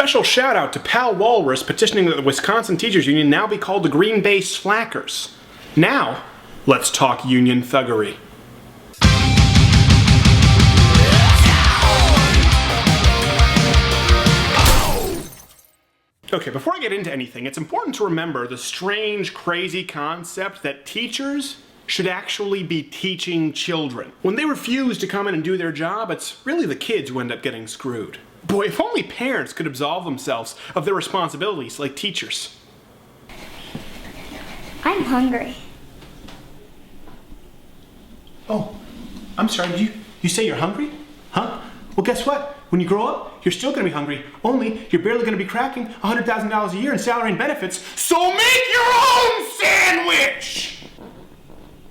special shout out to Pal Walrus petitioning that the Wisconsin Teachers Union now be called the Green Bay Slackers. Now, let's talk union thuggery. Okay, before I get into anything, it's important to remember the strange, crazy concept that teachers should actually be teaching children. When they refuse to come in and do their job, it's really the kids who end up getting screwed. Boy, if only parents could absolve themselves of their responsibilities like teachers. I'm hungry. Oh, I'm sorry, did you say you're hungry? Huh? Well, guess what? When you grow up, you're still gonna be hungry, only you're barely gonna be cracking $100,000 a year in salary and benefits, so make your own sandwich!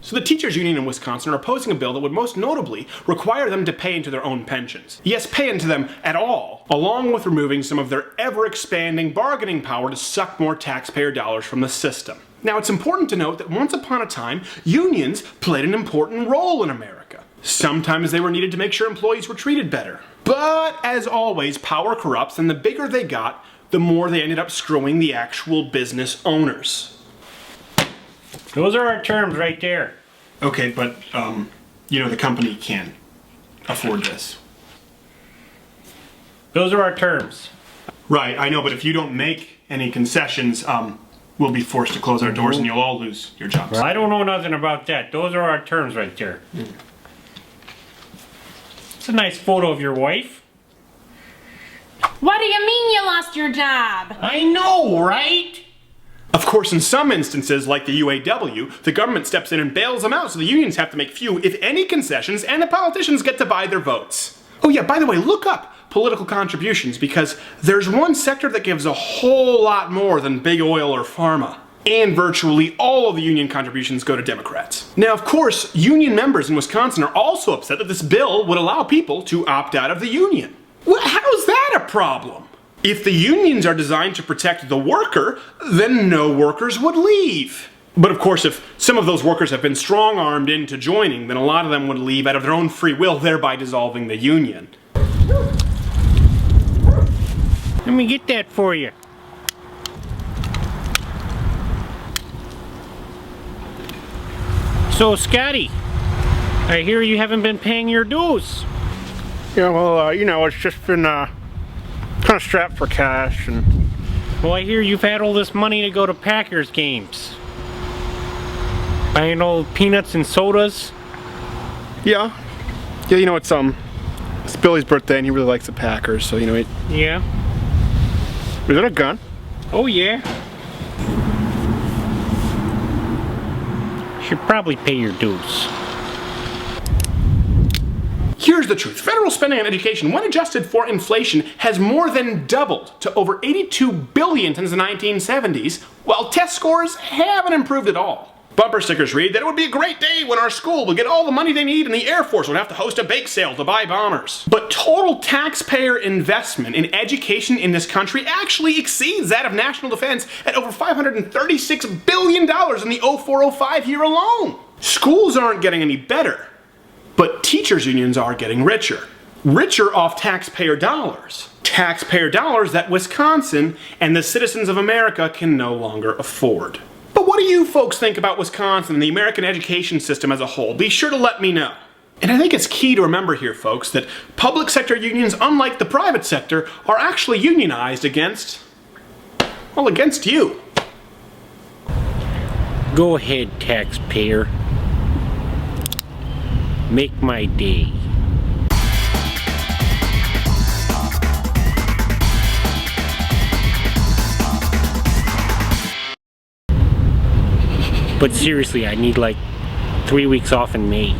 So the teachers union in Wisconsin are opposing a bill that would most notably require them to pay into their own pensions. Yes, pay into them at all, along with removing some of their ever-expanding bargaining power to suck more taxpayer dollars from the system. Now, it's important to note that once upon a time, unions played an important role in America. Sometimes they were needed to make sure employees were treated better. But, as always, power corrupts, and the bigger they got, the more they ended up screwing the actual business owners. Those are our terms right there. Okay, but, the company can't afford this. Those are our terms. Right, I know, but if you don't make any concessions, we'll be forced to close our doors and you'll all lose your jobs. Well, I don't know nothing about that. Those are our terms right there. It's a nice photo of your wife. What do you mean you lost your job? I know, right? Of course, in some instances, like the UAW, the government steps in and bails them out, so the unions have to make few, if any, concessions, and the politicians get to buy their votes. Oh yeah, by the way, look up political contributions, because there's one sector that gives a whole lot more than big oil or pharma. And virtually all of the union contributions go to Democrats. Now, of course, union members in Wisconsin are also upset that this bill would allow people to opt out of the union. Well, how's that a problem? If the unions are designed to protect the worker, then no workers would leave. But of course, if some of those workers have been strong-armed into joining, then a lot of them would leave out of their own free will, thereby dissolving the union. Let me get that for you. So, Scotty, I hear you haven't been paying your dues. Yeah, well, it's just been kind of strapped for cash, and Well, I hear you've had all this money to go to Packers games. Buying all peanuts and sodas. yeah, it's Billy's birthday, and he really likes the Packers, so Yeah. is that a gun? Oh, yeah. Should probably pay your dues. Here's the truth. Federal spending on education, when adjusted for inflation, has more than doubled to over $82 billion since the 1970s, while test scores haven't improved at all. Bumper stickers read that it would be a great day when our school would get all the money they need and the Air Force would have to host a bake sale to buy bombers. But total taxpayer investment in education in this country actually exceeds that of national defense at over $536 billion in the 04-05 year alone. Schools aren't getting any better, but teachers' unions are getting richer. Richer off taxpayer dollars. Taxpayer dollars that Wisconsin and the citizens of America can no longer afford. But what do you folks think about Wisconsin and the American education system as a whole? Be sure to let me know. And I think it's key to remember here, folks, that public sector unions, unlike the private sector, are actually unionized against you. Go ahead, taxpayer. Make my day. But seriously, I need like 3 weeks off in May.